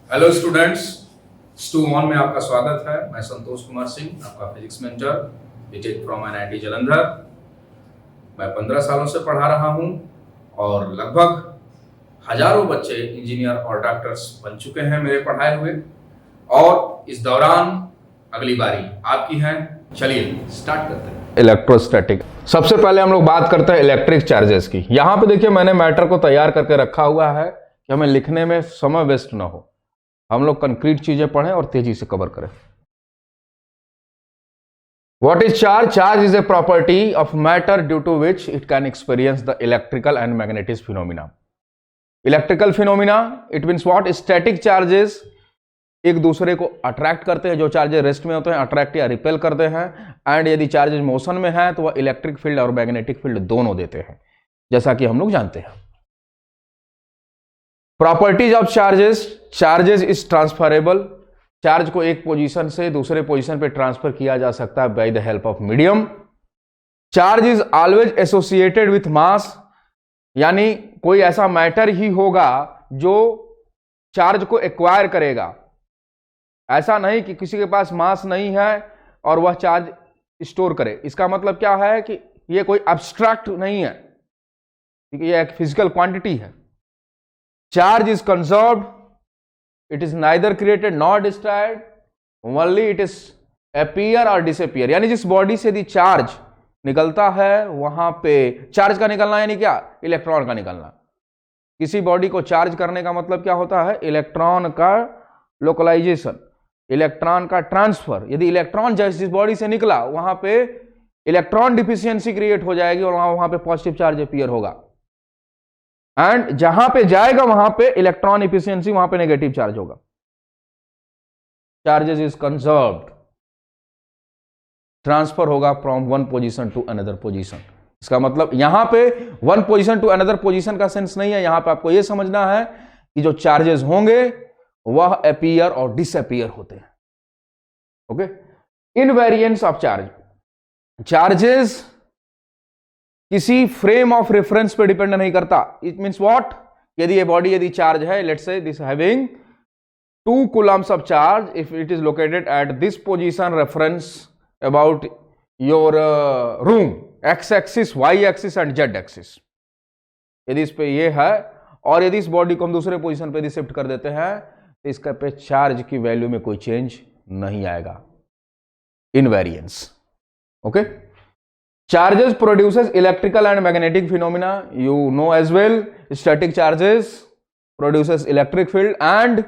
Hello students, stew one में आपका स्वागत है। मैं संतोष कुमार सिंह, आपका physics mentor, BTech from NIT Jalandhar. मैं 15 सालों से पढ़ा रहा हूं और लगभग हजारों बच्चे इंजीनियर और डॉक्टर्स बन चुके हैं मेरे पढ़ाए हुए। और इस दौरान अगली बारी आपकी है। चलिए स्टार्ट करते हैं। इलेक्ट्रोस्टैटिक। सबसे पहले हम लोग बात करते हैं इलेक्ट्रिक चार्जेस की। यहां पे देखिए मैंने मैटर को तैयार करके रखा हुआ है कि हमें लिखने में समय वेस्ट ना हो, हम लोग कंक्रीट चीजें पढ़ें और तेजी से कवर करें। What is charge? Charge is a property of matter due to which it can experience the electrical and magnetic phenomena. Electrical phenomena, it means what? Static charges एक दूसरे को अट्रैक्ट करते हैं, जो चार्जेस रेस्ट में होते हैं अट्रैक्ट या रिपेल करते हैं। एंड यदि चार्जेस मोशन में है तो वह इलेक्ट्रिक फील्ड और मैग्नेटिक फील्ड दोनों देते हैं, जैसा कि हम लोग जानते हैं। Properties of charges. Charges is transferable. Charge को एक पोजीशन से दूसरे पोजीशन पे ट्रांसफर किया जा सकता है by the help of medium. Charge is always associated with mass, यानी कोई ऐसा मैटर ही होगा जो चार्ज को एक्वायर करेगा। ऐसा नहीं कि किसी के पास मास नहीं है और वह चार्ज स्टोर करे। इसका मतलब क्या है कि यह कोई एब्स्ट्रैक्ट नहीं है, यह एक फिजिकल क्वांटिटी है। Charge is conserved, it is neither created not destroyed, only it is appear और डिसअपीयर। यानी जिस बॉडी से यदि चार्ज निकलता है वहां पे चार्ज का निकलना यानी क्या? इलेक्ट्रॉन का निकलना। किसी बॉडी को चार्ज करने का मतलब क्या होता है? इलेक्ट्रॉन का लोकलाइजेशन, इलेक्ट्रॉन का ट्रांसफर। यदि इलेक्ट्रॉन जिस बॉडी से निकला वहां पे इलेक्ट्रॉन डिफिशियंसी क्रिएट हो जाएगी और वहां पे पॉजिटिव चार्ज अपीयर होगा। एंड जहां पे जाएगा वहां पे इलेक्ट्रॉन इफिशियंसी, वहां पे नेगेटिव चार्ज होगा। चार्जेस इज कंजर्व्ड, ट्रांसफर होगा from one position to another position. इसका मतलब यहां पे one position to another position का सेंस नहीं है। यहां पे आपको यह समझना है कि जो चार्जेस होंगे वह अपीयर और डिसअपीयर होते हैं। Okay. Invariance of charge. Charges किसी फ्रेम ऑफ रेफरेंस पे डिपेंड नहीं करता। It means what? यदि ये बॉडी यदि चार्ज है, let's say this having 2 coulombs of charge, if it is located at this position reference about your room, x axis, y axis and z axis, यदि इस पे ये है और यदि इस बॉडी को हम दूसरे पोजीशन पे शिफ्ट कर देते हैं तो इसका पे चार्ज की वैल्यू में कोई चेंज नहीं आएगा। Invariance. Okay. Charges produces electrical and magnetic phenomena. You know as well, static charges produces electric field and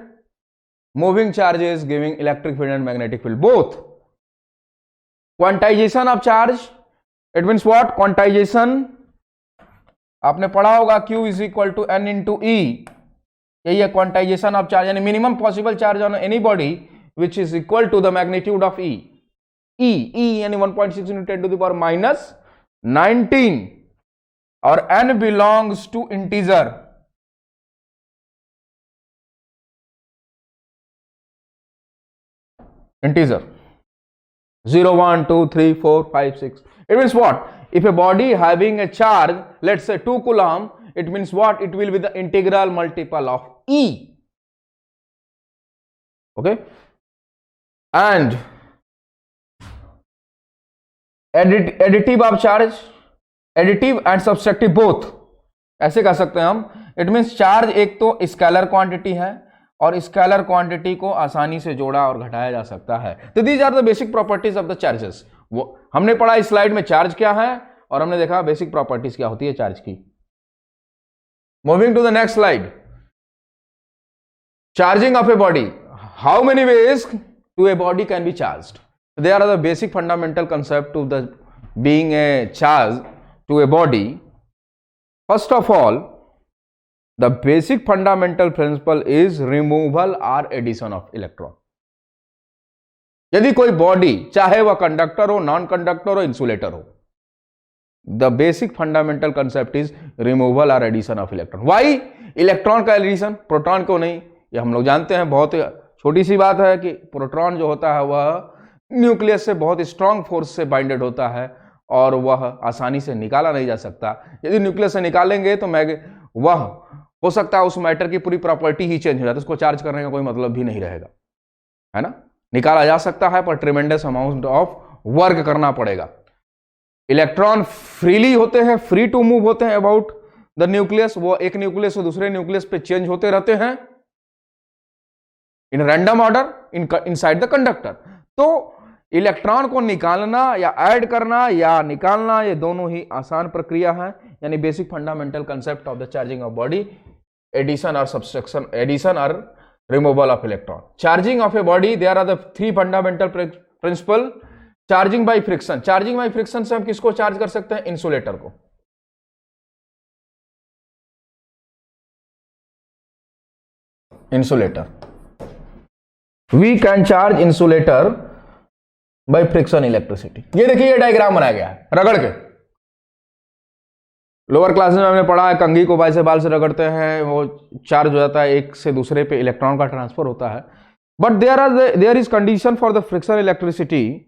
moving charges giving electric field and magnetic field both. Quantization of charge, it means what? Quantization आपने पढ़ा होगा Q is equal to N into E। यही है quantization of charge, यानी minimum possible charge on any body which is equal to the magnitude of E। E यानी 1.6 into 10 to the power minus 19 और n belongs to integer। integer 0 1 2 3 4 5 6। it means what? If a body having a charge, let's say 2 coulomb, it means what? It will be the integral multiple of E। okay। and additive of charge, additive and subtractive both, ऐसे कह सकते हैं हम। It means charge एक तो scalar quantity है और scalar quantity को आसानी से जोड़ा और घटाया जा सकता है। तो these are the basic properties of the charges. वो हमने पढ़ा इस स्लाइड में चार्ज क्या है और हमने देखा बेसिक प्रॉपर्टीज क्या होती है चार्ज की। Moving to the next slide. Charging of a body. How many ways to a body can be charged? They are the basic fundamental concept of the being a charge to a body. First of all, the basic fundamental principle is removal or addition of electron. यदि कोई body चाहे वह conductor हो, non conductor हो, insulator हो, the basic fundamental concept is removal or addition of electron. Why? Electron का addition, proton को नहीं। ये हम लोग जानते हैं, बहुत छोटी सी बात है कि प्रोटॉन जो होता है वह न्यूक्लियस से बहुत स्ट्रांग फोर्स से बाइंडेड होता है और वह आसानी से निकाला नहीं जा सकता। यदि न्यूक्लियस से निकालेंगे तो वह हो सकता है उस मैटर की पूरी प्रॉपर्टी ही चेंज हो जाए, तो उसको चार्ज करने का कोई मतलब भी नहीं रहेगा, है ना। निकाला जा सकता है पर ट्रिमेंडस अमाउंट ऑफ वर्क करना पड़ेगा। इलेक्ट्रॉन फ्रीली होते हैं, फ्री टू मूव होते हैं अबाउट द न्यूक्लियस, वो एक न्यूक्लियस से दूसरे न्यूक्लियस पे चेंज होते रहते हैं in random order inside the conductor. तो इलेक्ट्रॉन को निकालना या ऐड करना या निकालना ये दोनों ही आसान प्रक्रिया है, यानी basic fundamental concept of the charging of body, addition और सब्सट्रैक्शन, एडिशन और removal of electron. Charging of a body, there are the three fundamental principle. Charging by friction, charging by friction से हम किसको चार्ज कर सकते हैं? Insulator को। Insulator, we can charge insulator by friction electricity. ये देखिए ये डायग्राम बनाया गया है रगड़ के। लोअर क्लासेस में हमने पढ़ा है कंघी को बाल से रगड़ते हैं, वो चार्ज हो जाता है, एक से दूसरे पे इलेक्ट्रॉन का ट्रांसफर होता है। But there is condition for the friction electricity,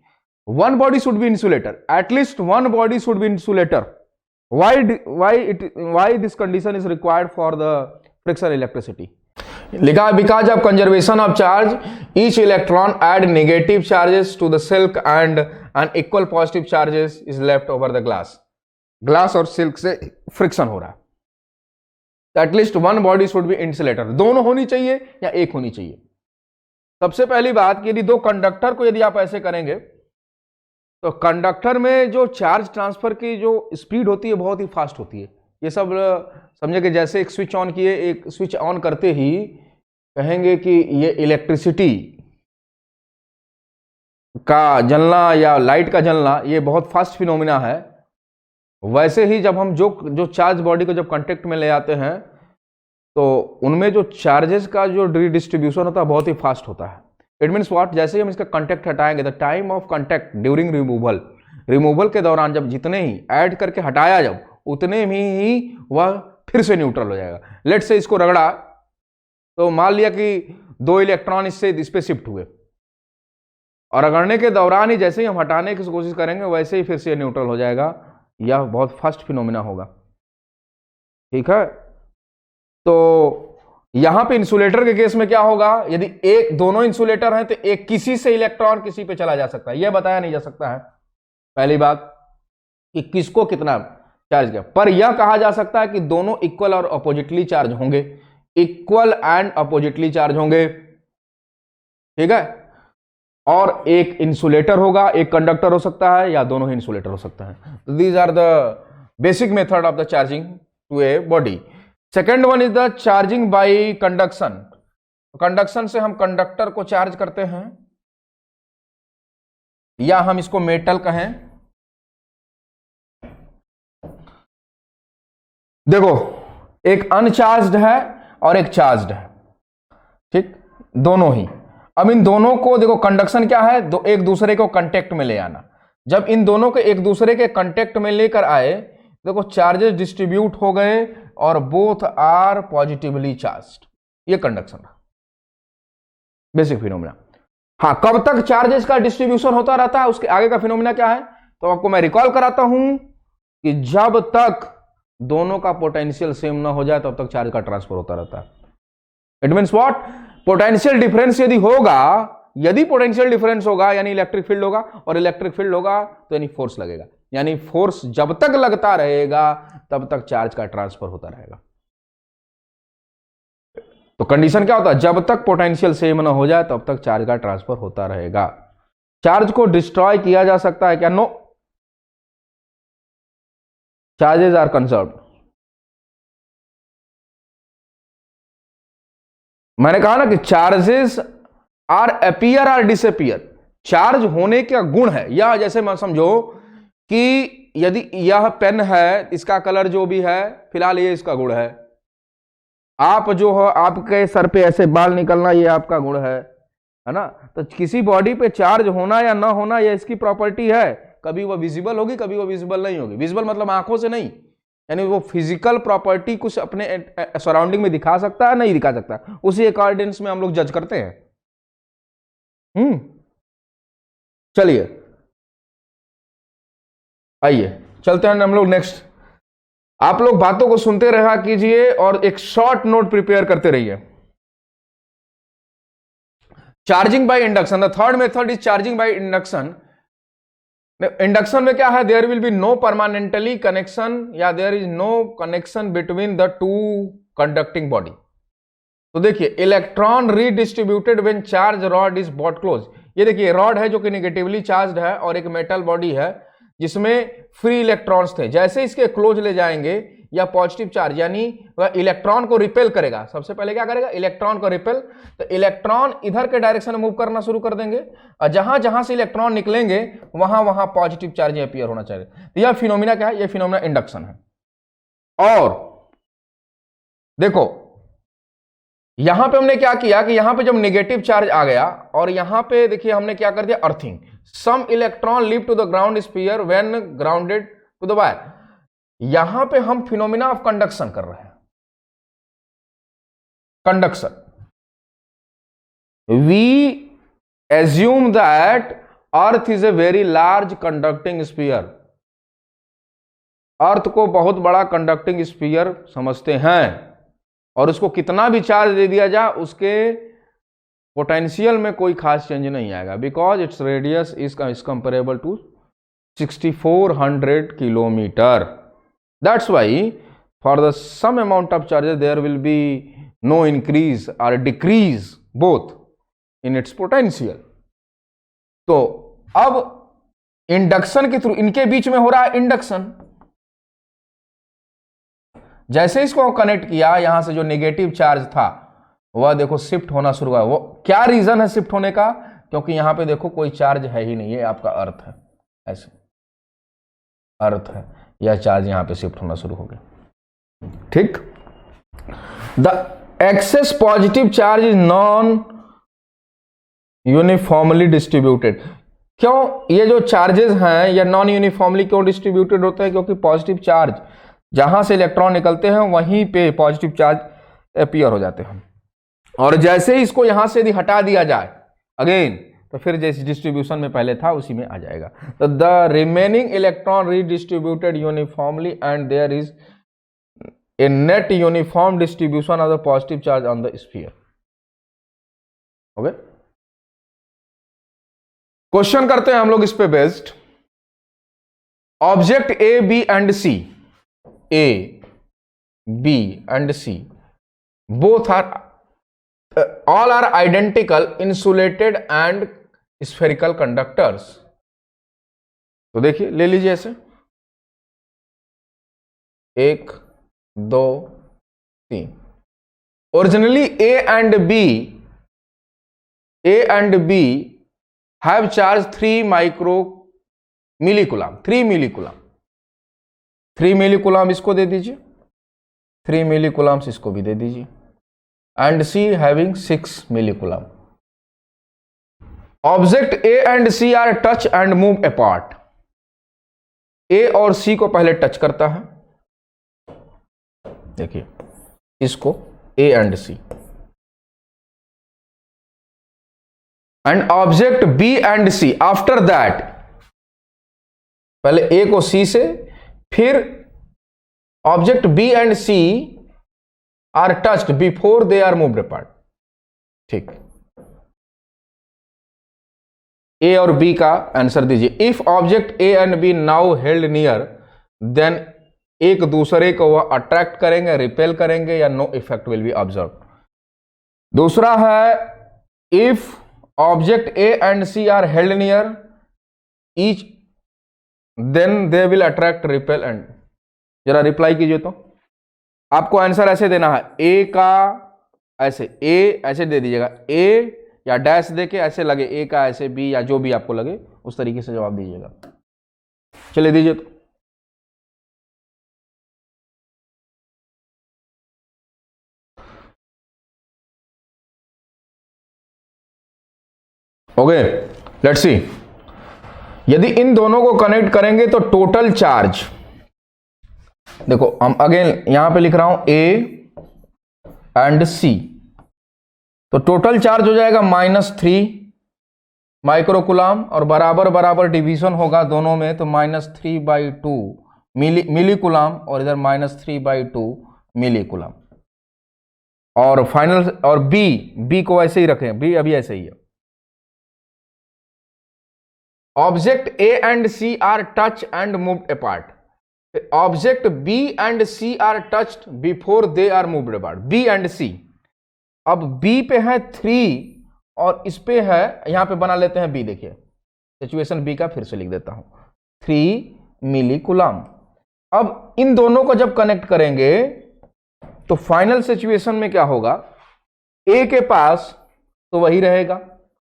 one body should be insulator, at least one body should be insulator. Why this condition is required for the friction electricity? लिखा है because of conservation of charge, each electron add negative charges to the silk and an equal positive charges is left over the glass. Glass और silk से friction हो रहा है, at least one body should be insulator, दोनों होनी चाहिए या एक होनी चाहिए। सबसे पहली बात कि यदि दो कंडक्टर को यदि आप ऐसे करेंगे तो कंडक्टर में जो चार्ज ट्रांसफर की जो स्पीड होती है बहुत ही फास्ट होती है। ये सब समझे कि जैसे एक स्विच ऑन किए, एक स्विच ऑन करते ही कहेंगे कि ये इलेक्ट्रिसिटी का जलना या लाइट का जलना ये बहुत फास्ट फिनोमिना है। वैसे ही जब हम जो चार्ज बॉडी को जब कांटेक्ट में ले आते हैं तो उनमें जो चार्जेस का जो डिस्ट्रीब्यूशन होता है बहुत ही फास्ट होता है। इट मीन्स व्हाट, जैसे ही हम इसका कांटेक्ट हटाएंगे, the time of contact during removal के दौरान जब जितने ही ऐड करके हटाया जब उतने में ही वह फिर से न्यूट्रल हो जाएगा। लेट से इसको रगड़ा तो मान लिया कि दो इलेक्ट्रॉन इससे इस पे शिफ्ट हुए और रगड़ने के दौरान ही जैसे ही हम हटाने की कोशिश करेंगे वैसे ही फिर से न्यूट्रल हो जाएगा। यह बहुत फास्ट फिनोमिना होगा, ठीक है। तो यहां पे इंसुलेटर के केस में क्या होगा, यदि एक दोनों इंसुलेटर हैं तो एक किसी से इलेक्ट्रॉन किसी पे चला जा सकता है, यह बताया नहीं जा सकता है पहली बात कि किसको कितना चार्ज किया, पर यह कहा जा सकता है कि दोनों इक्वल और अपोजिटली चार्ज होंगे, इक्वल एंड अपोजिटली चार्ज होंगे, ठीक है। और एक इंसुलेटर होगा, एक कंडक्टर हो सकता है या दोनों ही इंसुलेटर हो सकता है। तो these are the basic method of the charging to a body. Second one is the charging by conduction. Conduction से हम कंडक्टर को चार्ज करते हैं या हम इसको मेटल कहें। देखो एक अनचार्ज्ड है और एक चार्ज्ड है, ठीक, दोनों ही। अब इन दोनों को देखो, कंडक्शन क्या है, एक दूसरे को कांटेक्ट में ले आना। जब इन दोनों को एक दूसरे के कांटेक्ट में लेकर आए, देखो चार्जेस डिस्ट्रीब्यूट हो गए और बोथ आर पॉजिटिवली चार्ज्ड। ये कंडक्शन है, बेसिक फिनोमिना। हाँ, कब तक चार्जेस का डिस्ट्रीब्यूशन होता रहता है, उसके आगे का फिनोमिना क्या है, तो आपको मैं रिकॉल कराता हूं कि जब तक दोनों का पोटेंशियल सेम ना हो जाए तब तक चार्ज का ट्रांसफर होता रहता है। It means what, potential difference यदि होगा, यदि पोटेंशियल डिफरेंस होगा यानी इलेक्ट्रिक फील्ड होगा, और इलेक्ट्रिक फील्ड होगा तो यानी फोर्स लगेगा, यानी फोर्स जब तक लगता रहेगा तब तक चार्ज का ट्रांसफर होता रहेगा। तो कंडीशन क्या होता है, जब तक पोटेंशियल सेम ना हो जाए तब तक चार्ज का ट्रांसफर होता रहेगा। चार्ज को डिस्ट्रॉय किया जा सकता है क्या, नो, चार्जेस आर कंजर्व्ड। मैंने कहा ना कि चार्जेस आर अपीयर और डिसअपीयर, चार्ज होने का गुण है। या जैसे मैं समझो कि यदि यह पेन है, इसका कलर जो भी है फिलहाल ये इसका गुण है, आप जो हो आपके सर पे ऐसे बाल निकलना ये आपका गुण है ना। तो किसी बॉडी पे चार्ज होना या ना होना ये इसकी प्रॉपर्टी है, कभी वो विजिबल होगी कभी वो विजिबल नहीं होगी। विजिबल मतलब आंखों से नहीं, यानी वो फिजिकल प्रॉपर्टी कुछ अपने सराउंडिंग में दिखा सकता है नहीं दिखा सकता, उसी अकॉर्डिंग्स में हम लोग जज करते हैं। चलिए आइए चलते हैं हम लोग नेक्स्ट। आप लोग बातों को सुनते रहा कीजिए और एक शॉर्ट नोट प्रिपेयर करते रहिए। Charging by induction, the third method is charging by induction. Induction में क्या है, there will be no permanently connection या there is no connection between the two conducting body. तो देखिए, electron redistributed when charge rod is brought close. ये देखिए rod है जो कि नेगेटिवली चार्ज्ड है और एक मेटल बॉडी है जिसमें फ्री इलेक्ट्रॉन्स थे। जैसे इसके क्लोज ले जाएंगे या पॉजिटिव चार्ज, यानी वह इलेक्ट्रॉन को रिपेल करेगा। सबसे पहले क्या करेगा, इलेक्ट्रॉन को रिपेल। तो इलेक्ट्रॉन इधर के डायरेक्शन में मूव करना शुरू कर देंगे और जहां जहां से इलेक्ट्रॉन निकलेंगे वहां वहां पॉजिटिव चार्ज अपीयर होना चाहिए। तो यह फिनोमिना क्या है, यह फिनोमिना इंडक्शन है। और देखो यहां पे हमने क्या किया कि यहां पे जब नेगेटिव चार्ज आ गया और यहां पे देखिए हमने क्या कर दिया, earthing. Some electron leave to the ground sphere when grounded to the wire. यहां पे हम फिनोमिना ऑफ कंडक्शन कर रहे हैं। Conduction, we assume that earth is a very large conducting sphere. Earth को बहुत बड़ा कंडक्टिंग स्फीयर समझते हैं और उसको कितना भी चार्ज दे दिया जाए उसके पोटेंशियल में कोई खास चेंज नहीं आएगा, because its radius is comparable to 6400 kilometre. That's why for the some amount of charges there will be no increase or decrease both in its potential. तो अब इंडक्शन के थ्रू इनके बीच में हो रहा है इंडक्शन। जैसे इसको कनेक्ट किया, यहां से जो नेगेटिव चार्ज था वह देखो शिफ्ट होना शुरू हुआ। वो क्या रीजन है शिफ्ट होने का, क्योंकि यहां पे देखो कोई चार्ज है ही नहीं, ये आपका अर्थ है, ऐसे अर्थ है, यह चार्ज यहां पे शिफ्ट होना शुरू हो गया। ठीक, the excess positive charge is non uniformly distributed. क्यों ये जो चार्जेस हैं ये नॉन यूनिफॉर्मली क्यों डिस्ट्रीब्यूटेड होते हैं, क्योंकि पॉजिटिव चार्ज जहां से इलेक्ट्रॉन निकलते हैं वहीं पे पॉजिटिव चार्ज अपीयर हो जाते हैं। और जैसे ही इसको यहां से यदि हटा दिया जाए अगेन, तो फिर जैसे डिस्ट्रीब्यूशन में पहले था उसी में आ जाएगा। तो the remaining electron redistributed uniformly and there is a net uniform distribution of the positive charge on the sphere. Okay, question करते हैं हम लोग इस पे based. Object A, B and C, A, B and C both are all are identical insulated and spherical conductors। तो देखिए ले लीजिए ऐसे 1 2 3। Originally A and B have charge 3 millicoulomb, 3 millicoulomb. 3 millicoulomb इसको दे दीजिए, 3 मिलीकूलम्स इसको भी दे दीजिए, and C having 6 millicoulomb. Object A and C are touch and move apart. A और सी को पहले टच करता है, देखिए इसको A and C, and object B and C after that, पहले ए को सी से, फिर object B and C are touched before they are moved apart. ठीक, ए और बी का आंसर दीजिए। If object A and B now held near, then एक दूसरे को वह अट्रैक्ट करेंगे, रिपेल करेंगे, या no effect will be observe. दूसरा है if object A and C are held near each, then they will attract, repel and. जरा रिप्लाई कीजिए। तो आपको आंसर ऐसे देना है, ए का ऐसे, ए ऐसे दे दीजिएगा, ए या डैश देके ऐसे लगे, ए का ऐसे, बी या जो भी आपको लगे उस तरीके से जवाब दीजिएगा। चलिए दीजिए। तो ओके, लेट्स सी। यदि इन दोनों को कनेक्ट करेंगे तो टोटल चार्ज, देखो हम अगेन यहां पे लिख रहा हूं ए एंड सी, तो टोटल चार्ज हो जाएगा -3 माइक्रोकूलम, और बराबर बराबर डिवीजन होगा दोनों में, तो -3/2 मिली कुलाम और इधर -3/2 मिली कुलाम। और फाइनल और बी को ऐसे ही रखें, बी अभी ऐसे ही है। Object A and C are touch and moved apart. Object B and C are touched before they are moved apart. B and C, अब बी पे है 3 और इस पे है, यहां पे बना लेते हैं बी। देखिए सिचुएशन बी का फिर से लिख देता हूं, 3 मिली कुलाम। अब इन दोनों को जब कनेक्ट करेंगे तो फाइनल सिचुएशन में क्या होगा, ए के पास तो वही रहेगा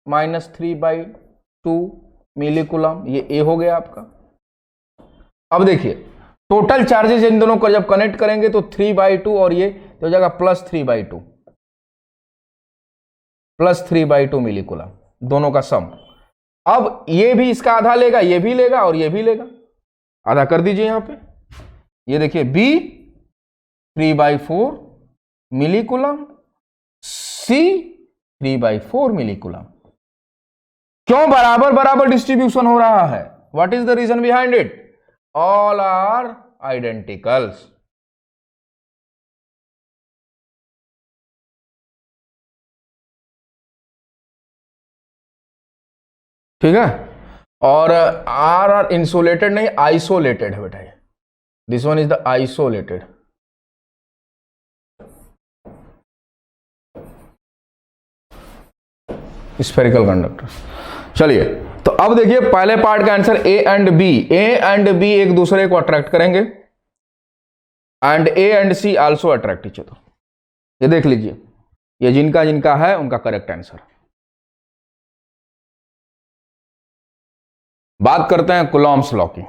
-3/2 मिली कुलाम, ये ए हो गया आपका। अब देखिए टोटल चार्जेस इन दोनों को जब कनेक्ट करेंगे तो 3/2 और ये तो हो जाएगा +3/2 मिली कुलाम, दोनों का सम। अब ये भी इसका आधा लेगा, ये भी लेगा और ये भी लेगा, आधा कर दीजिए यहां पे। ये देखिए बी 3/4 मिली कुलाम, सी 3/4 मिली कुलाम। क्यों बराबर बराबर डिस्ट्रीब्यूशन हो रहा है? What is the reason behind it? All are identicals. ठीक है, और आर इंसुलेटेड नहीं, आइसोलेटेड है बेटा। This one is the isolated. Spherical conductor. चलिए तो अब देखिए पहले पार्ट का आंसर ए एंड बी एक दूसरे को अट्रैक्ट करेंगे and A and C also attract each other. ये देख लीजिए, ये जिनका जिनका है उनका करेक्ट आंसर। बात करते हैं कूलॉम्स लॉ की।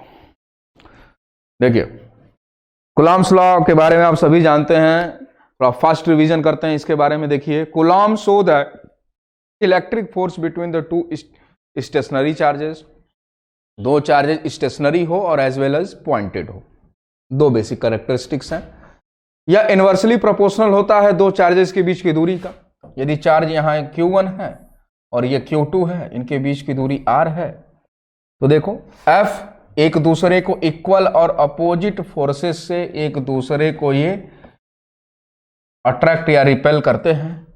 देखिए कूलॉम्स लॉ के बारे में आप सभी जानते हैं, थोड़ा फास्ट रिवीजन करते हैं इसके बारे में। देखिए Coulomb show that electric force between the two stationary charges, दो चार्जेस स्टेशनरी हो और एज वेल एज पॉइंटेड हो, दो बेसिक कैरेक्टरिस्टिक्स हैं। यह इनवर्सली प्रोपोर्शनल होता है दो चार्जेस के बीच की दूरी का। यदि चार्ज यहां Q1 है और ये Q2 है, इनके बीच की दूरी R है, तो देखो F एक दूसरे को इक्वल और अपोजिट फोर्सेस से एक दूसरे को ये अट्रैक्ट या रिपेल करते हैं,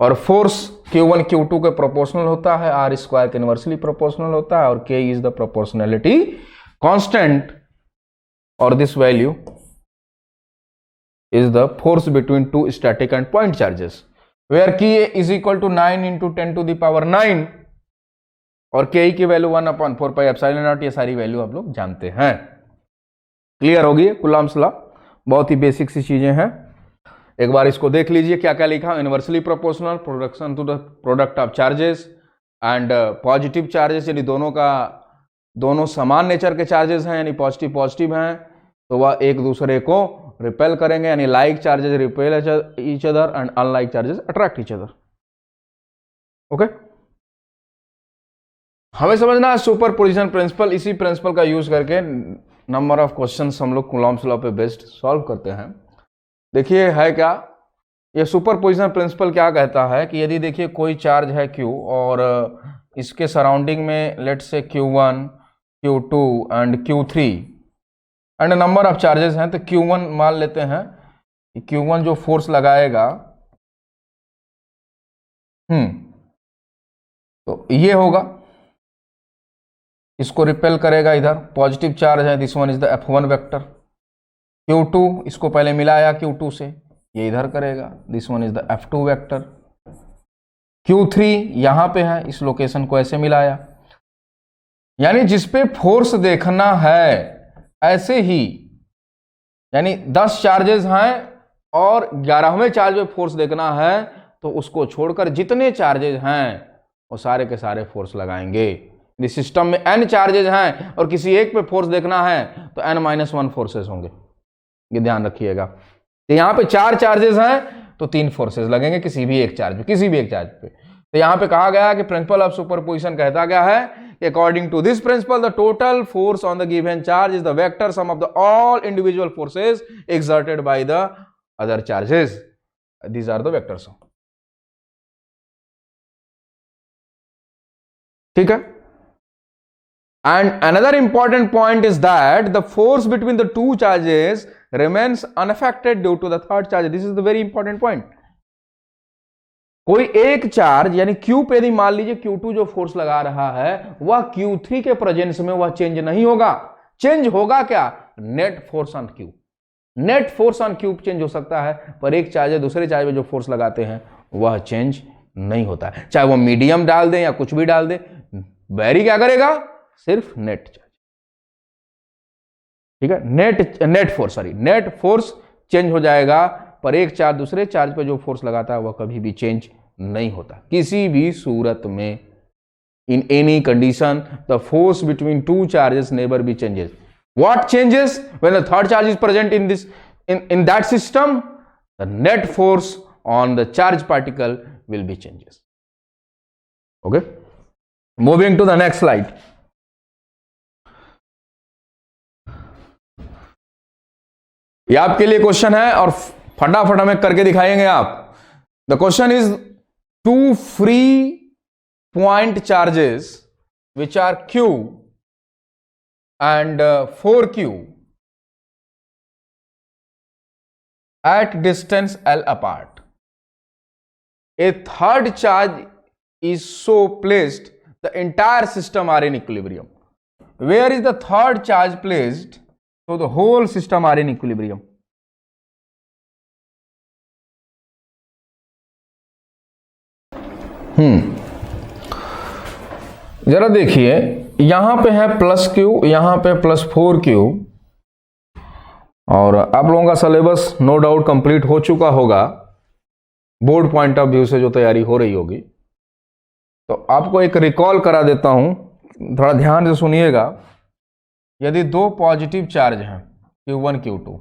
और फोर्स Q1 Q2 के प्रोपोर्शनल होता है, R स्क्वायर के इनवर्सली प्रोपोर्शनल होता है, और K is the proportionality constant, और this value is the force between two static and point charges where K is equal to 9 into 10 to the power 9 और K की value 1/4 pi epsilon not. ये सारी value आप लोग जानते हैं। Clear होगी कूलॉम्स लॉ, बहुत ही बेसिक सी चीजें हैं। एक बार इसको देख लीजिए क्या क्या लिखा। Inversely proportional production to the product of charges and positive charges, यदि दोनों समान नेचर के चार्जेस हैं, यानी पॉजिटिव पॉजिटिव हैं, तो वह एक दूसरे को रिपेल करेंगे, यानी like charges repel each other and unlike charges attract each other. Okay, हमें समझना है सुपरपोजिशन प्रिंसिपल। इसी प्रिंसिपल का यूज करके नंबर ऑफ क्वेश्चंस हम लोग कूलॉम्स लॉ पे बेस्ड सॉल्व करते हैं। देखिए है क्या, ये सुपरपोजिशन प्रिंसिपल क्या कहता है कि यदि देखिए कोई चार्ज है Q और इसके सराउंडिंग में let's say Q1, Q2 and Q3 and number of charges हैं, तो Q1 मान लेते हैं कि Q1 जो फोर्स लगाएगा तो ये होगा, इसको रिपेल करेगा, इधर पॉजिटिव चार्ज है, this one is the F1 vector. Q2 इसको पहले मिलाया Q2 से, ये इधर करेगा, this one is the F2 vector. Q3 यहां पे है, इस लोकेशन को ऐसे मिलाया। यानी जिस पे फोर्स देखना है ऐसे ही, यानी 10 चार्जेस हैं और 11वें चार्ज पे फोर्स देखना है, तो उसको छोड़कर जितने चार्जेस हैं वो सारे के सारे फोर्स लगाएंगे। यदि सिस्टम में n चार्जेस हैं और किसी एक पे फोर्स देखना है तो n-1 फोर्सेस होंगे, ये ध्यान रखिएगा। तो यहां पे 4 चार्जेस हैं तो 3 फोर्सेस लगेंगे किसी भी एक चार्ज पे, तो यहां पे कहा गया कि प्रिंसिपल ऑफ सुपरपोजिशन कहता गया है कि according to this principle the total force on the given charge is the vector sum of the all individual forces exerted by the other charges, these are the vectors. ठीक है, And another important point is that the force between the two charges remains unaffected due to the third charge. This is the very important point. कोई एक charge यानी Q पे यदि मान लीजिए Q2 जो फोर्स लगा रहा है वह Q3 के प्रेजेंस में वह चेंज नहीं होगा. चेंज होगा क्या? Net force on Q. Net force on Q change हो सकता है, पर एक चार्ज दूसरे चार्ज में जो फोर्स लगाते हैं वह चेंज नहीं होता है. चाहे वो मीडियम डाल दें या कुछ भी डाल दें, वेरी क्या करेगा? सिर्फ नेट चार्ज. ठीक है, नेट फोर्स चेंज हो जाएगा, पर एक चार्ज दूसरे चार्ज पे जो फोर्स लगाता है वह कभी भी चेंज नहीं होता किसी भी सूरत में. In any condition the force between two charges never be changes. What changes when the third charge is present in this in that system? The net force on the charge particle will be changes. Okay, moving to the next slide. ये आपके लिए question है और फटाफट हमें करके दिखाएंगे आप. The question is two free point charges which are Q and 4Q at distance L apart. A third charge is so placed the entire system are in equilibrium. Where is the third charge placed? So the whole system are in equilibrium. जरा देखिए, यहां पे है +Q, यहां पे +4Q, और आप लोगों का सिलेबस नो डाउट कंप्लीट हो चुका होगा बोर्ड पॉइंट ऑफ व्यू से जो तैयारी हो रही होगी. तो आपको एक रिकॉल करा देता हूं, थोड़ा ध्यान से सुनिएगा. यदि दो पॉजिटिव चार्ज हैं Q1 Q2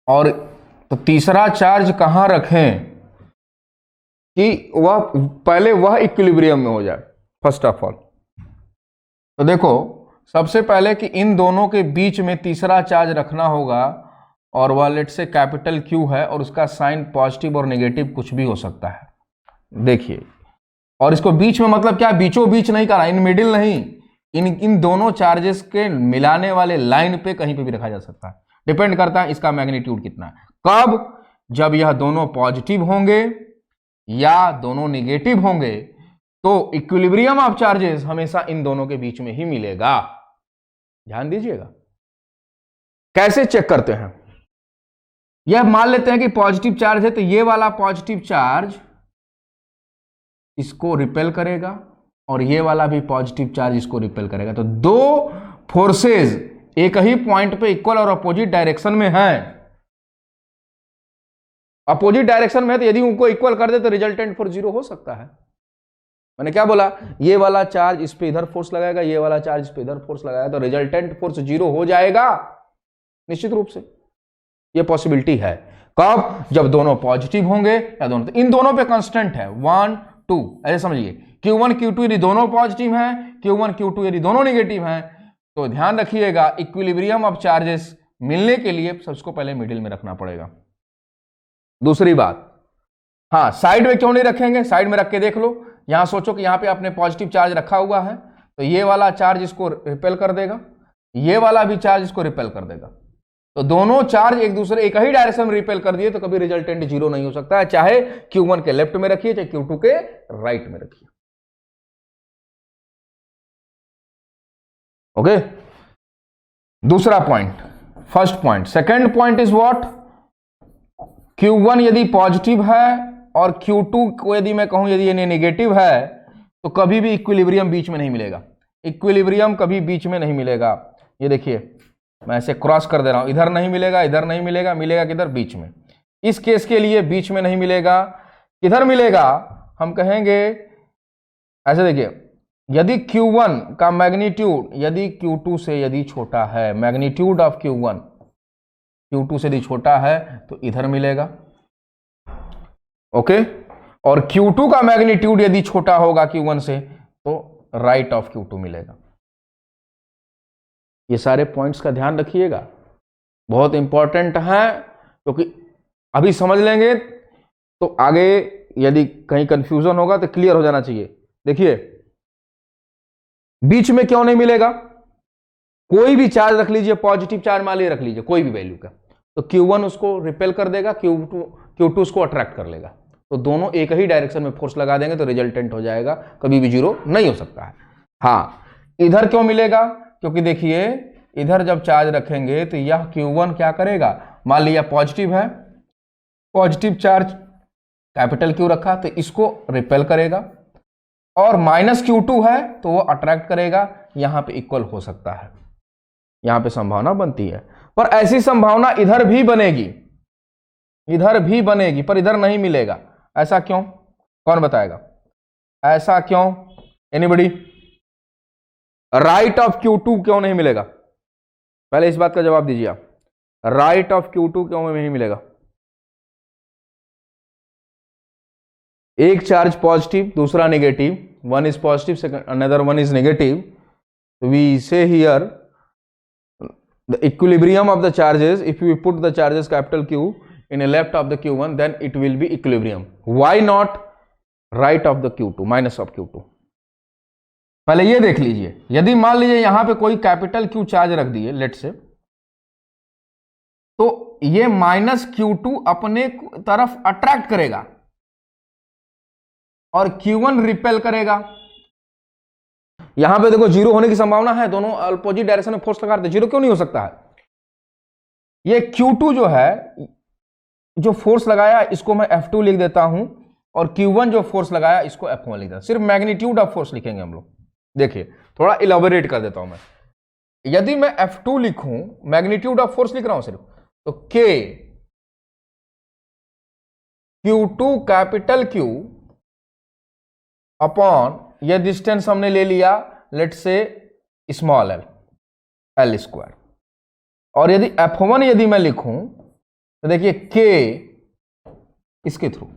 और तो तीसरा चार्ज कहां रखें कि वह पहले वह इक्विलिब्रियम में हो जाए. फर्स्ट ऑफ ऑल तो देखो, सबसे पहले कि इन दोनों के बीच में तीसरा चार्ज रखना होगा, और वह लेट से कैपिटल Q है और उसका साइन पॉजिटिव और नेगेटिव कुछ भी हो सकता है. देखिए, और इसको बीच में मतलब क्या? बीचों बीच नहीं करा, इन मिडिल नहीं, इन दोनों चार्जेस के मिलाने वाले लाइन पे कहीं पे भी रखा जा सकता है. डिपेंड करता है इसका मैग्नीट्यूड कितना है. कब? जब यह दोनों पॉजिटिव होंगे या दोनों नेगेटिव होंगे, तो इक्विलिब्रियम ऑफ चार्जेस हमेशा इन दोनों के बीच में ही मिलेगा. ध्यान दीजिएगा. कैसे चेक करते हैं? यह मान लेते हैं कि पॉजिटिव चार्ज है, तो ये वाला पॉजिटिव चार्ज इसको रिपेल करेगा और ये वाला भी पॉजिटिव चार्ज इसको रिपेल करेगा. तो दो फोर्सेस एक ही पॉइंट पे इक्वल और अपोजिट डायरेक्शन में हैं. अपोजिट डायरेक्शन में है तो यदि उनको इक्वल कर दे तो रिजल्टेंट फोर्स 0 हो सकता है. मैंने क्या बोला? ये वाला चार्ज इस पे इधर फोर्स लगाएगा, ये वाला चार्ज इस पे इधर फोर्स लगाएगा, तो रिजल्टेंट फोर्स 0 हो जाएगा निश्चित रूप से. ये पॉसिबिलिटी है. कब? जब दोनों पॉजिटिव होंगे या दोनों, तो इन दोनों पे कांस्टेंट है 1 2. ऐसे समझिए, Q1 Q2 यदि दोनों पॉजिटिव हैं, Q1 Q2 यदि दोनों नेगेटिव हैं, तो ध्यान रखिएगा इक्विलिब्रियम ऑफ चार्जेस मिलने के लिए सबको पहले मिडिल में रखना पड़ेगा. दूसरी बात, हाँ, साइड में क्यों नहीं रखेंगे? साइड में रख के देख लो. यहां सोचो कि यहां पे आपने पॉजिटिव चार्ज रखा हुआ है, तो ये वाला चार्ज इसको रिपेल कर देगा, ये वाला भी चार्ज इसको रिपेल कर देगा. तो दोनों चार्ज एक दूसरे एक ही डायरेक्शन में रिपेल कर दिए तो कभी रिजल्टेंट 0 नहीं हो सकता है, चाहे Q1 के लेफ्ट में रखिए चाहे Q2 के राइट में रखिए. ओके, दूसरा point. First point. Second point is what? Q1 यदि पॉजिटिव है और Q2 को यदि मैं कहूं यदि ये नेगेटिव है, तो कभी भी इक्विलिब्रियम बीच में नहीं मिलेगा. इक्विलिब्रियम कभी बीच में नहीं मिलेगा. ये देखिए, मैं ऐसे क्रॉस कर दे रहा हूं, इधर नहीं मिलेगा, इधर नहीं मिलेगा, मिलेगा किधर? बीच में. इस केस के लिए बीच में नहीं मिलेगा. किधर मिलेगा? हम कहेंगे ऐसे, देखिए, यदि Q1 का मैग्नीट्यूड यदि Q2 से यदि छोटा है, मैग्नीट्यूड ऑफ Q1 Q2 से यदि छोटा है तो इधर मिलेगा. ओके, और Q2 का मैग्नीट्यूड यदि छोटा होगा Q1 से तो राइट ऑफ Q2 मिलेगा. ये सारे पॉइंट्स का ध्यान रखिएगा, बहुत इंपॉर्टेंट है, क्योंकि अभी समझ लेंगे तो आगे यदि कहीं कंफ्यूजन होगा तो क्लियर हो जाना चाहिए। देखिए बीच में क्यों नहीं मिलेगा, कोई भी चार्ज रख लीजिए, पॉजिटिव चार्ज मान लीजिए रख लीजिए कोई भी वैल्यू का, तो Q1 उसको रिपेल कर देगा, Q2 उसको अट्रैक्ट कर लेगा, तो दोनों एक ही डायरेक्शन में फोर्स लगा देंगे तो रिजल्टेंट हो जाएगा, कभी भी जीरो नहीं हो सकता है। हाँ इधर क्यों मिलेगा, क्योंकि देखिए इधर जब चार्ज रखेंगे तो यह Q1 क्या करेगा, मान लिया पॉजिटिव है, पॉजिटिव चार्ज कैपिटल Q रखा तो इसको रिपेल करेगा, और माइनस Q2 है तो वो अट्रैक्ट करेगा, यहां पे इक्वल हो सकता है, यहां पे संभावना बनती है। पर ऐसी संभावना इधर भी बनेगी, इधर भी बनेगी, पर इधर नहीं मिलेगा। ऐसा क्यों, कौन बताएगा, ऐसा क्यों, एनीबडी? राइट ऑफ Q2 क्यों नहीं मिलेगा, पहले इस बात का जवाब दीजिए आप, राइट ऑफ Q2 क्यों नहीं मिलेगा? एक चार्ज पॉजिटिव दूसरा negative, one is positive second another one is negative, we say here the equilibrium of the charges, if you put the charges capital Q in a left of the Q1 then it will be equilibrium. Why not right of the Q2 minus of Q2? पहले ये देख लीजिए, यदि मान लीजिए यहां पे कोई कैपिटल Q चार्ज रख दिए लेट से, तो ये माइनस Q2 अपने तरफ अट्रैक्ट करेगा और Q1 रिपेल करेगा। यहां पे देखो जीरो होने की संभावना है, दोनों अपोजिट डायरेक्शन में फोर्स लगा रहे थे, जीरो क्यों नहीं हो सकता है? ये Q2 जो है, जो फोर्स लगाया इसको मैं F2 लिख देता हूं, और Q1 जो फोर्स लगाया इसको F1 लिख देता, सिर्फ मैग्नीट्यूड ऑफ फोर्स लिखेंगे हम लोग। देखिए थोड़ा इलाबोरेट कर देता हूं मैं, यदि मैं F2 लिखूं, मैग्नीट्यूड ऑफ फोर्स लिख रहा हूं सिर्फ, तो K Q2 capital Q upon यह डिस्टेंस हमने ले लिया लेट से स्मॉल l, l स्क्वायर, और यदि F1 यदि मैं लिखूं तो देखिए K इसके through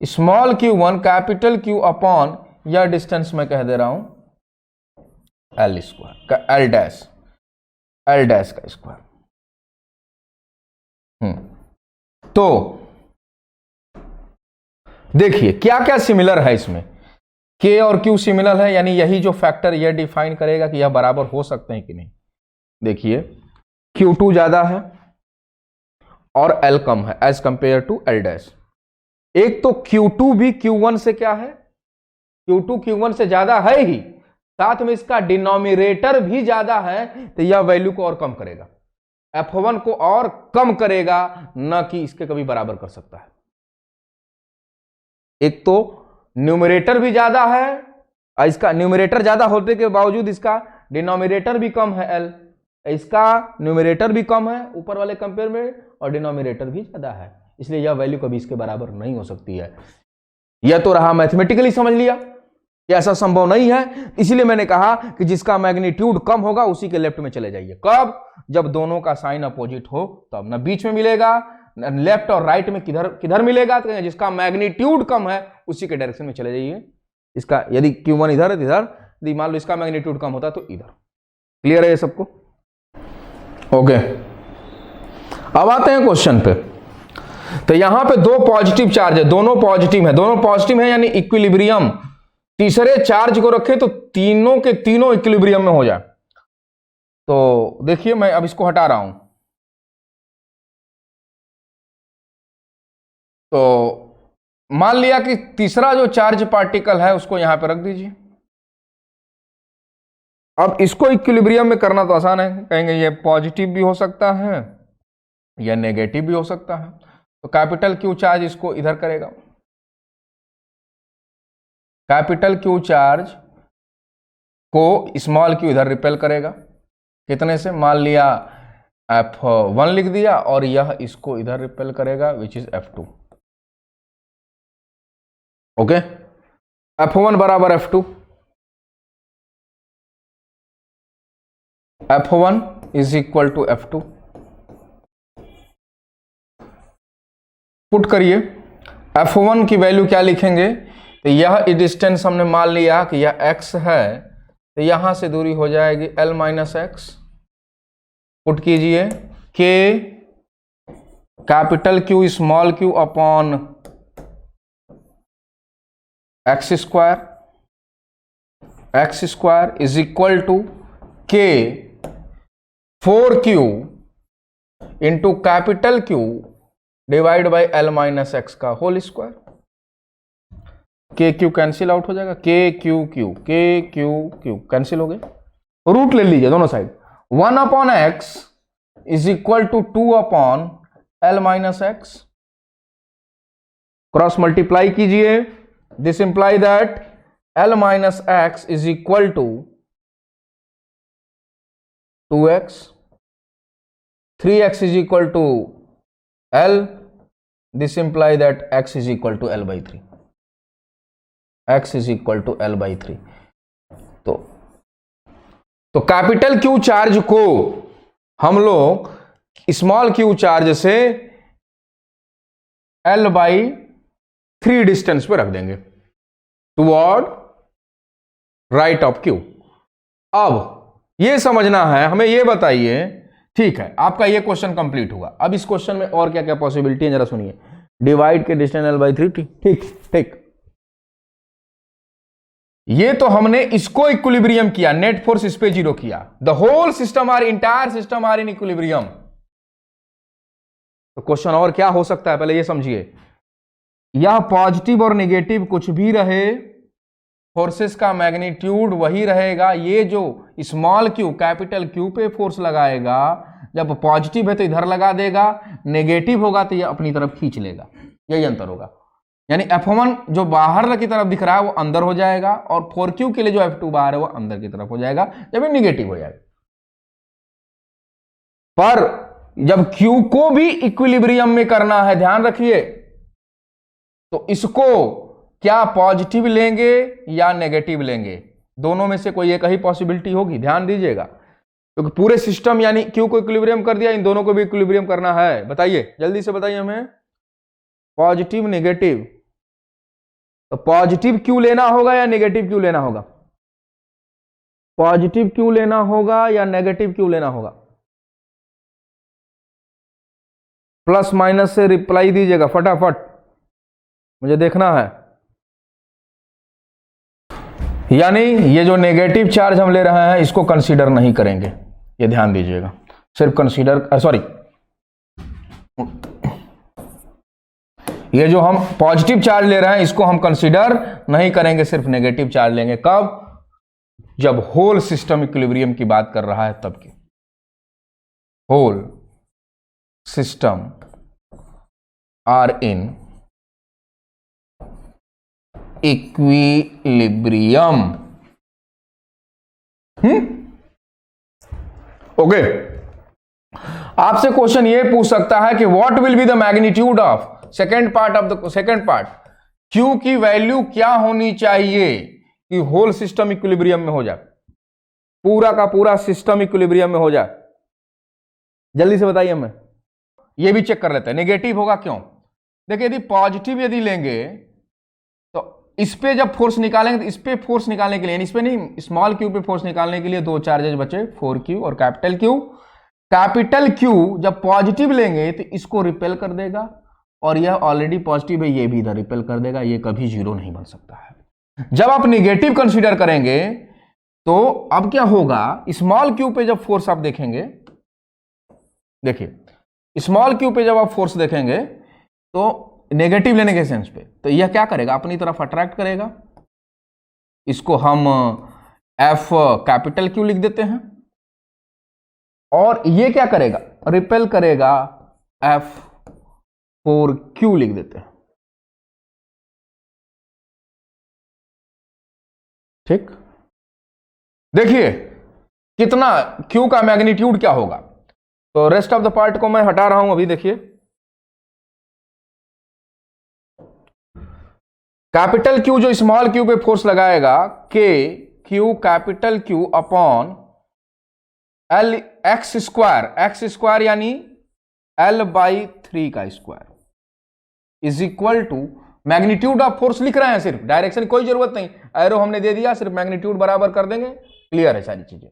small Q1 capital Q upon यह डिस्टेंस मैं कह दे रहा हूं l स्क्वायर का l डैश का स्क्वायर। तो देखिए क्या क्या सिमिलर है इसमें, K और Q सिमिलर है, यानी यही जो फैक्टर यह डिफाइन करेगा कि यह बराबर हो सकते हैं कि नहीं। देखिए Q2 ज्यादा है और L कम है as compare to L dash. एक तो Q2 भी Q1 से क्या है, Q2 Q1 से ज्यादा है ही, साथ में इसका डिनोमिनेटर भी ज्यादा है, तो यह वैल्यू को और कम करेगा, F1 को और कम करेगा, न कि इसके कभी बराबर कर सकता है। एक तो न्यूमरेटर भी ज्यादा है, इसका न्यूमरेटर ज्यादा होने के बावजूद इसका डिनोमिनेटर भी कम है L, इसका न्यूमरेटर भी कम है ऊपर वाले कंपेयर में, और डिनोमिनेटर भी ज्यादा है, इसलिए यह वैल्यू कभी इसके बराबर नहीं हो सकती है। यह तो रहा मैथमेटिकली समझ लिया कि ऐसा संभव नहीं है, इसीलिए मैंने कहा कि जिसका मैग्नीट्यूड कम होगा उसी के लेफ्ट में चले जाइए। कब, जब दोनों का साइन अपोजिट हो तब, ना बीच में मिलेगा, लेफ्ट और राइट में किधर किधर मिलेगा, तो जिसका मैग्नीट्यूड कम है उसी के डायरेक्शन में चले जाइए। इसका यदि Q1 इधर है इधर, यदि मान लो इसका मैग्नीट्यूड कम होता तो इधर। क्लियर है ये सबको? ओके, अब आते हैं क्वेश्चन पे। तो यहां पे दो पॉजिटिव चार्ज है, दोनों पॉजिटिव है, यानी इक्विलिब्रियम, तीसरे चार्ज को रखे तो तीनों के तीनों इक्विलिब्रियम में हो जाए। तो देखिए मैं अब इसको हटा रहा हूं, तो मान लिया कि तीसरा जो चार्ज पार्टिकल है उसको यहां पे रख दीजिए। अब इसको इक्विलिब्रियम में करना तो आसान है, कहेंगे ये पॉजिटिव भी हो सकता है या नेगेटिव भी हो सकता है, तो कैपिटल Q चार्ज इसको इधर करेगा, कैपिटल Q चार्ज को स्मॉल q इधर रिपेल करेगा, कितने से, मान लिया F1 लिख दिया, और यह इसको इधर रिपेल करेगा which is F2। Okay, F1 बराबर F2, F1 is equal to F2। Put करिए, F1 की वैल्यू क्या लिखेंगे, तो यह डिस्टेंस हमने मान लिया कि यह x है, तो यहां से दूरी हो जाएगी L माइनस एक्स। पुट कीजिए, K capital Q small q upon x square is equal to K 4q into capital Q divide by L minus x का whole square. K Q cancel out हो जाएगा, के Q Q cancel हो गए, root ले लीजिए दोनों side. 1/x is equal to 2/L minus x, cross multiply कीजिए, this imply that L minus x is equal to 2x, 3x is equal to L, this imply that x is equal to L by 3, x is equal to L by 3। तो capital Q charge को हम लोग small q charge से L by 3 distance पे रख देंगे toward right of Q। अब ये समझना है हमें, ये बताइए, ठीक है आपका ये क्वेश्चन कंप्लीट हुआ। अब इस क्वेश्चन में और क्या क्या पॉसिबिलिटी है जरा सुनिए। डिवाइड के डिस्टेंस L by 3, ठीक। ये तो हमने इसको इक्विलिब्रियम किया, नेट फोर्स इस पे 0 किया। The whole system are entire system are in equilibrium. तो क्वेश्चन और क्या हो सकता है पहले ये समझिए। यह पॉजिटिव और नेगेटिव कुछ भी रहे, फोर्सेस का मैग्नीट्यूड वही रहेगा। ये जो स्मॉल q कैपिटल Q पे फोर्स लगाएगा, जब पॉजिटिव है तो इधर लगा देगा, नेगेटिव होगा तो ये अपनी तरफ खींच लेगा, यही अंतर होगा। यानी F1 जो बाहर की तरफ दिख रहा है वो अंदर हो जाएगा, और 4q के लिए जो F2 बाहर है वो अंदर की तरफ हो जाएगा जब ये निगेटिव हो जाएगा। पर जब Q को भी इक्विलिब्रियम में करना है, ध्यान रखिए, तो इसको क्या पॉजिटिव लेंगे या नेगेटिव लेंगे, दोनों में से कोई एक ही पॉसिबिलिटी होगी, ध्यान दीजिएगा। क्योंकि पूरे सिस्टम यानी Q को इक्विलिब्रियम कर दिया, इन दोनों को भी इक्विलिब्रियम करना है। बताइए जल्दी से बताइए हमें, पॉजिटिव नेगेटिव, तो पॉजिटिव Q लेना होगा या नेगेटिव Q लेना होगा? पॉजिटिव Q लेना होगा या नेगेटिव Q लेना होगा? प्लस माइनस से रिप्लाई दीजिएगा फटाफट, मुझे देखना है। यानी ये जो नेगेटिव चार्ज हम ले रहे हैं इसको कंसीडर नहीं करेंगे, ये ध्यान दीजिएगा। सिर्फ कंसीडर, सॉरी, ये जो हम पॉजिटिव चार्ज ले रहे हैं इसको हम कंसीडर नहीं करेंगे, सिर्फ नेगेटिव चार्ज लेंगे। कब? जब होल सिस्टम इक्विलिब्रियम की बात कर रहा है तब की। Whole system are in equilibrium. Okay, आपसे क्वेश्चन ये पूछ सकता है कि what will be the magnitude of second part, Q की वैल्यू क्या होनी चाहिए कि होल सिस्टम इक्विलिब्रियम में हो जाए, पूरा का पूरा सिस्टम इक्विलिब्रियम में हो जाए। जल्दी से बताइए हमें, ये भी चेक कर लेते हैं नेगेटिव होगा क्यों। देखिए यदि पॉजिटिव यदि लेंगे तो इस पे जब फोर्स निकालेंगे तो इस पे फोर्स निकालने के लिए, इस पे नहीं, स्मॉल Q पे फोर्स निकालने के लिए दो चार्जेस बचे, 4Q और कैपिटल Q। कैपिटल Q जब पॉजिटिव लेंगे तो इसको रिपेल कर देगा, और यह ऑलरेडी पॉजिटिव है, ये भी इधर रिपेल कर देगा, ये कभी जीरो नहीं बन सकता है। जब आप नेगेटिव कंसीडर करेंगे तो अब क्या होगा, स्मॉल Q पे जब फोर्स आप देखेंगे, देखिए स्मॉल Q पे जब आप फोर्स देखेंगे तो नेगेटिव लेने के सेंस पे, तो यह क्या करेगा, अपनी तरफ अट्रैक्ट करेगा। इसको हम F कैपिटल Q लिख देते हैं, और ये क्या करेगा, रिपेल करेगा, F4Q लिख देते हैं। ठीक, देखिए कितना Q का मैग्नीट्यूड क्या होगा। तो रेस्ट ऑफ द पार्ट को मैं हटा रहा हूं अभी। देखिए कैपिटल Q जो स्मॉल Q पे फोर्स लगाएगा, Q capital Q upon L x square यानी L बाई 3 का square is equal to magnitude of force लिख रहे हैं, सिर्फ डायरेक्शन कोई जरूरत नहीं, एरो हमने दे दिया, सिर्फ मैग्नीट्यूड बराबर कर देंगे, क्लियर है सारी चीजें।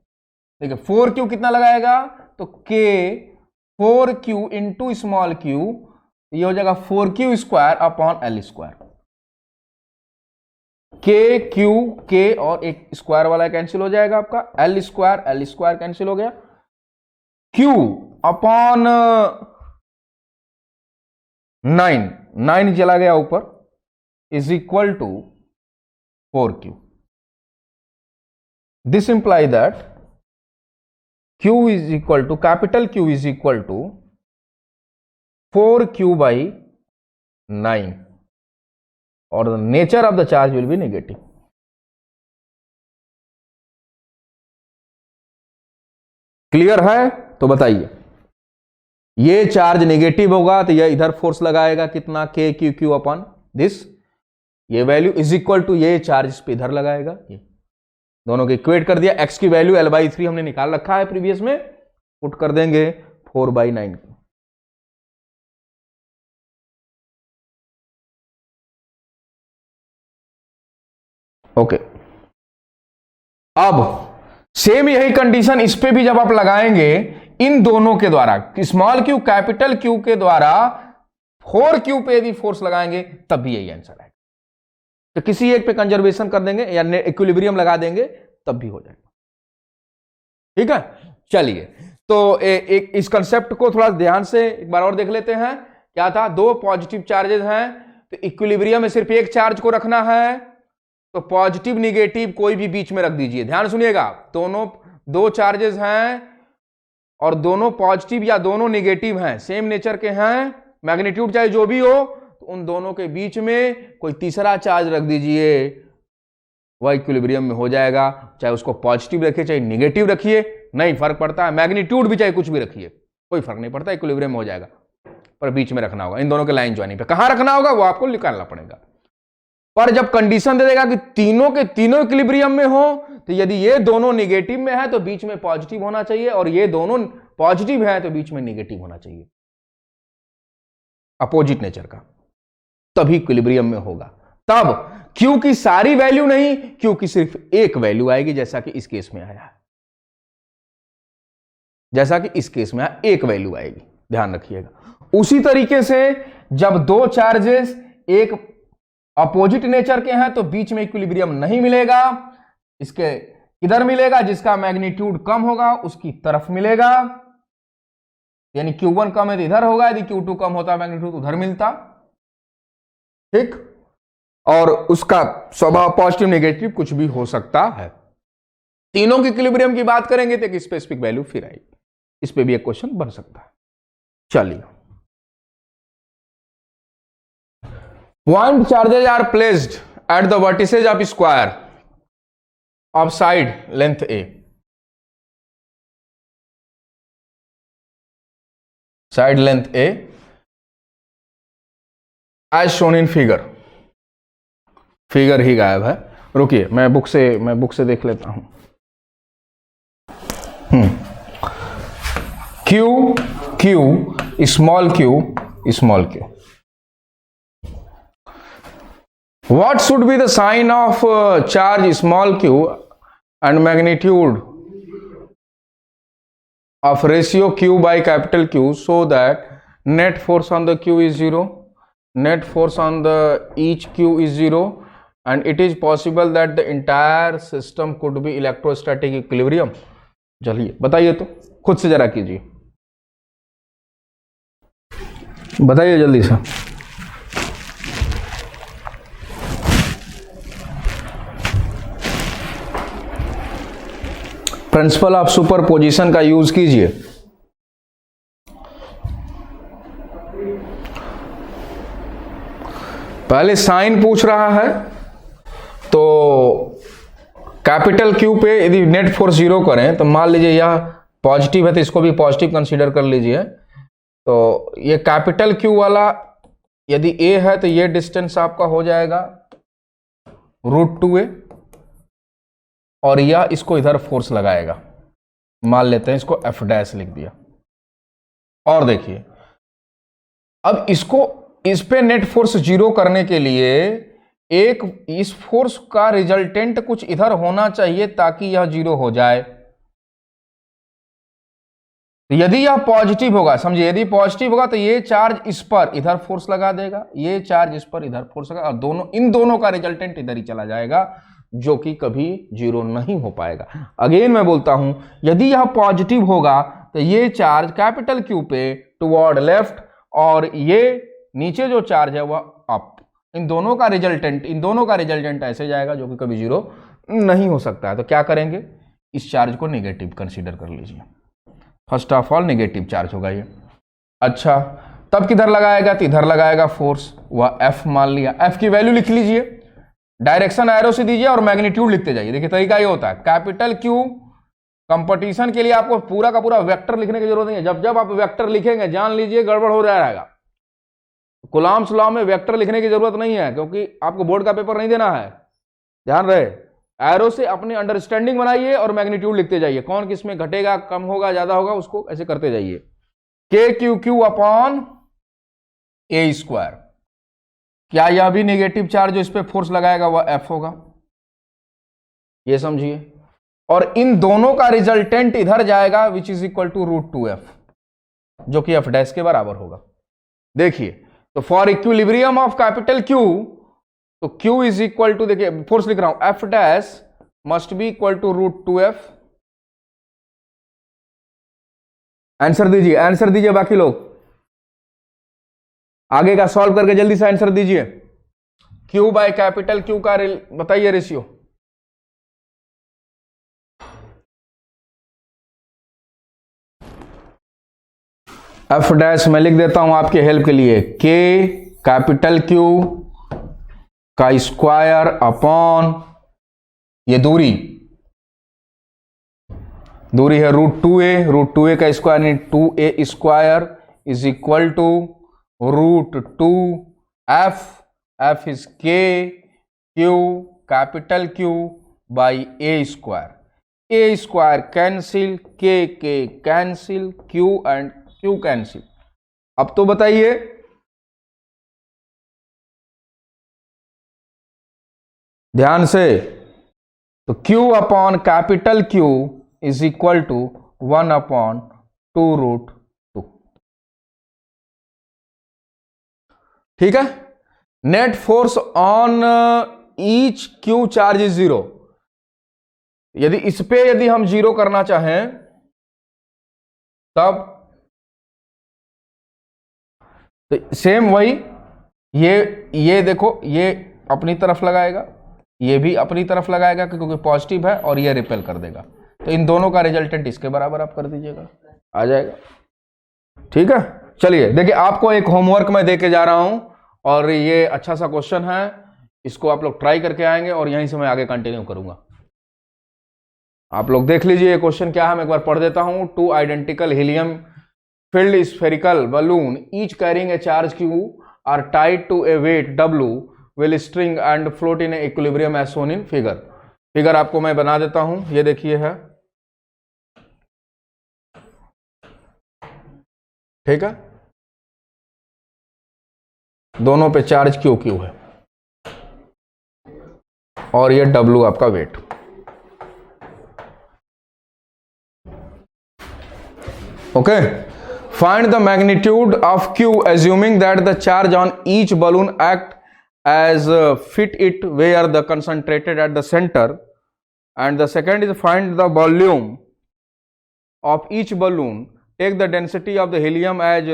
देखिए 4Q कितना लगाएगा, तो K 4Q into small Q, ये हो जाएगा 4Q square upon L square. K Q के और एक स्क्वायर वाला कैंसिल हो जाएगा आपका, एल स्क्वायर कैंसिल हो गया, क्यू अपॉन 9 चला गया ऊपर, is equal to 4q. This imply that Q is equal to, capital Q is equal to 4q by 9, or the nature of the charge will be negative. Clear है? तो बताइए, ये charge negative होगा तो यह इधर फोर्स लगाएगा कितना, के क्यू क्यू अपॉन दिस, ये वैल्यू इज इक्वल टू ये चार्ज इस पे इधर लगाएगा, ये दोनों को इक्वेट कर दिया। एक्स की वैल्यू L/3 हमने निकाल रखा है प्रीवियस में, पुट कर देंगे 4/9 की। ओके, अब सेम यही कंडीशन इस पे भी जब आप लगाएंगे इन दोनों के द्वारा, स्मॉल क्यू कैपिटल क्यू के द्वारा 4q पे यदि फोर्स लगाएंगे तब भी यही आंसर आएगा। तो किसी एक पे कंजर्वेशन कर देंगे या इक्विलिब्रियम लगा देंगे तब भी हो जाएगा। ठीक है, चलिए तो एक इस कंसेप्ट को थोड़ा ध्यान से एक बार और देख लेते हैं। क्या था, दो पॉजिटिव चार्जेस हैं तो इक्विलिब्रियम में सिर्फ एक चार्ज को रखना है, तो पॉजिटिव निगेटिव कोई भी बीच में रख दीजिए। ध्यान सुनिएगा, दोनों दो चार्जेस हैं और दोनों पॉजिटिव या दोनों निगेटिव हैं, सेम नेचर के हैं, मैग्नीट्यूड चाहे जो भी हो, तो उन दोनों के बीच में कोई तीसरा चार्ज रख दीजिए, वह इक्विलिब्रियम में हो जाएगा। चाहे उसको पॉजिटिव रखिए चाहे निगेटिव रखिए, नहीं फर्क पड़ता है, मैग्नीट्यूड भी चाहे कुछ भी रखिए, कोई फर्क नहीं पड़ता, इक्विलिब्रियम में हो जाएगा। पर बीच में रखना होगा, इन दोनों के लाइन ज्वाइनिंग पे कहां रखना होगा वो आपको निकालना पड़ेगा। पर जब कंडीशन दे देगा कि तीनों के तीनों इक्विलिब्रियम में हो, तो यदि ये दोनों निगेटिव में है तो बीच में पॉजिटिव होना चाहिए, और ये दोनों पॉजिटिव है तो बीच में निगेटिव होना चाहिए, अपोजिट नेचर का, तभी इक्विलिब्रियम में होगा। तब Q की सारी वैल्यू नहीं, Q की सिर्फ एक वैल्यू आएगी, जैसा कि इस केस में आया है, जैसा कि इस केस में आया, एक वैल्यू आएगी, ध्यान रखिएगा। उसी तरीके से जब दो चार्जेस एक अपोजिट नेचर के हैं तो बीच में इक्विलिब्रियम नहीं मिलेगा, इसके इधर मिलेगा, जिसका मैग्नीट्यूड कम होगा उसकी तरफ मिलेगा, यानी Q1 कम है तो इधर होगा, यदि Q2 कम होता मैग्नीट्यूड उधर मिलता। ठीक, और उसका स्वभाव पॉजिटिव नेगेटिव कुछ भी हो सकता है। तीनों की इक्विलिब्रियम की बात करेंगे तो एक स्पेसिफिक वैल्यू फिर आएगी, इस पे भी एक क्वेश्चन बन सकता है। चलिए, point charges are placed at the vertices of square of side length A. Side length A as shown in figure. Figure ही गायब है, रुकिए मैं बुक से देख लेता हूं। Q small q What should be the sign of charge small q and magnitude of ratio q by capital Q so that net force on the q is 0, net force on the each q is 0, and it is possible that the entire system could be electrostatic equilibrium. चलिए बताइए, तो खुद से जरा कीजिए, बताइए जल्दी से। प्रिंसिपल ऑफ सुपरपोजिशन का यूज कीजिए। पहले साइन पूछ रहा है, तो कैपिटल Q पे यदि नेट फोर्स 0 करें तो मान लीजिए यह पॉजिटिव है तो इसको भी पॉजिटिव कंसीडर कर लीजिए। तो ये कैपिटल Q वाला यदि A है तो ये डिस्टेंस आपका हो जाएगा √2a, और यह इसको इधर फोर्स लगाएगा, मान लेते हैं इसको F' लिख दिया। और देखिए अब इसको इस पे नेट फोर्स 0 करने के लिए एक इस फोर्स का रिजल्टेंट कुछ इधर होना चाहिए ताकि यह 0 हो जाए। तो यदि यह पॉजिटिव होगा, समझिए यदि पॉजिटिव होगा तो ये चार्ज इस पर इधर फोर्स लगा देगा, ये चार्ज इस पर इधर फोर्स लगा, और इन दोनों का रिजल्टेंट इधर ही चला जाएगा, जो कि कभी जीरो नहीं हो पाएगा। अगेन मैं बोलता हूं, यदि यह पॉजिटिव होगा तो ये चार्ज कैपिटल क्यू पे टुवर्ड लेफ्ट, और ये नीचे जो चार्ज है वह अप। इन दोनों का रिजल्टेंट ऐसे जाएगा जो कि कभी जीरो नहीं हो सकता है। तो क्या करेंगे, इस चार्ज को नेगेटिव कंसीडर कर लीजिए। First of all negative charge होगा ये। अच्छा, तब किधर लगाएगा, तो इधर लगाएगा फोर्स, वह एफ मान लिया। एफ की वैल्यू लिख लीजिए, डायरेक्शन एरो से दीजिए और मैग्नीट्यूड लिखते जाइए। देखिए तरीका ये होता है, कैपिटल क्यू कंपटीशन के लिए आपको पूरा का पूरा वेक्टर लिखने की जरूरत नहीं है। जब जब आप वेक्टर लिखेंगे जान लीजिए गड़बड़ हो जाएगा। कुलाम्स लॉ में वेक्टर लिखने की जरूरत नहीं है, क्योंकि आपको बोर्ड का पेपर नहीं देना है, ध्यान रहे। एरो से अपनी अंडरस्टैंडिंग बनाइए और मैग्नीट्यूड लिखते जाइए, कौन किस में घटेगा, कम होगा, ज्यादा होगा, उसको ऐसे करते जाइए। के क्यू क्यू अपॉन ए स्क्वायर। क्या यह भी नेगेटिव चार्ज जो इस पे फोर्स लगाएगा वह एफ होगा, ये समझिए। और इन दोनों का रिजल्टेंट इधर जाएगा which is equal to √2f, जो कि एफ डैश के बराबर होगा। देखिए, तो for equilibrium of capital Q, तो Q इज इक्वल टू, देखिए फोर्स लिख रहा हूं, F dash must be equal to √2f। Answer दीजिए बाकी लोग, आगे का सॉल्व करके जल्दी से आंसर दीजिए। Q बाय कैपिटल Q का बताइए रेशियो। एफ डैश मैं लिख देता हूं आपके हेल्प के लिए, K कैपिटल Q का स्क्वायर अपॉन ये दूरी है √2a का स्क्वायर यानी 2a square is equal to √2f। f is k q capital Q by a square cancel, k cancel, q and q cancel. अब तो बताइए, ध्यान से, तो Q upon capital Q is equal to 1/2√2। ठीक है। Net force on each Q charge is 0। यदि इस पे यदि हम 0 करना चाहें तब तो सेम वही, ये देखो, ये अपनी तरफ लगाएगा, ये भी अपनी तरफ लगाएगा क्योंकि पॉजिटिव है, और ये रिपेल कर देगा। तो इन दोनों का रिजल्टेंट इसके बराबर आप कर दीजिएगा, आ जाएगा। ठीक है, चलिए देखिए, आपको एक होमवर्क मैं देके जा रहा हूं, और ये अच्छा सा क्वेश्चन है, इसको आप लोग ट्राई करके आएंगे और यहीं से मैं आगे कंटिन्यू करूंगा। आप लोग देख लीजिए ये क्वेश्चन क्या है, मैं एक बार पढ़ देता हूं। 2 identical helium filled spherical balloon each carrying a charge Q are tied to a weight W will string and float in equilibrium as shown in figure। Figure आपको मैं बना देता हूं, ये देखिए है, ठीक है। दोनों पे चार्ज Q है और ये W आपका weight. Okay, find the magnitude of Q assuming that the charge on each balloon act as fit it where the concentrated at the center, and the second is find the volume of each balloon, take the density of the helium as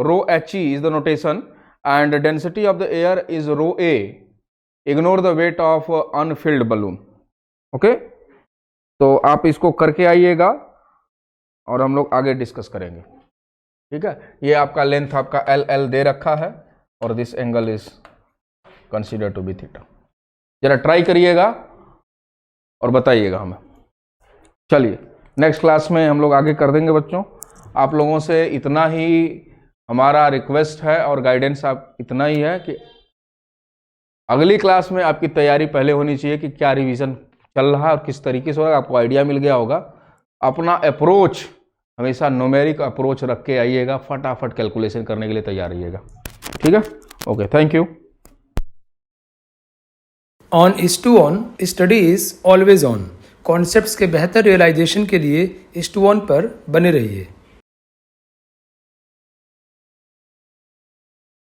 ρhe is the notation and the density of the air is ρa, ignore the weight of unfilled balloon। Okay, तो आप इसको करके आइएगा और हम लोग आगे discuss करेंगे। ठीक है, ये आपका लेंथ आपका LL दे रखा है और this angle is consider to be theta. जरा ट्राई करिएगा और बताइएगा हमें। चलिए नेक्स्ट क्लास में हम लोग आगे कर देंगे बच्चों। आप लोगों से इतना ही हमारा रिक्वेस्ट है और गाइडेंस आप इतना ही है कि अगली क्लास में आपकी तैयारी पहले होनी चाहिए कि क्या रिवीजन चल रहा है और किस तरीके से होगा, आपको आइडिया मिल गया होगा। अपना अप्रोच हमेशा न्यूमेरिक अप्रोच रख के आइएगा, फटाफट कैलकुलेशन करने के लिए तैयार रहिएगा। ठीक है, okay, thank you. On is to on, study is always on. Concepts के बेहतर रियलाइजेशन के लिए इज टू ऑन पर बने रहिए।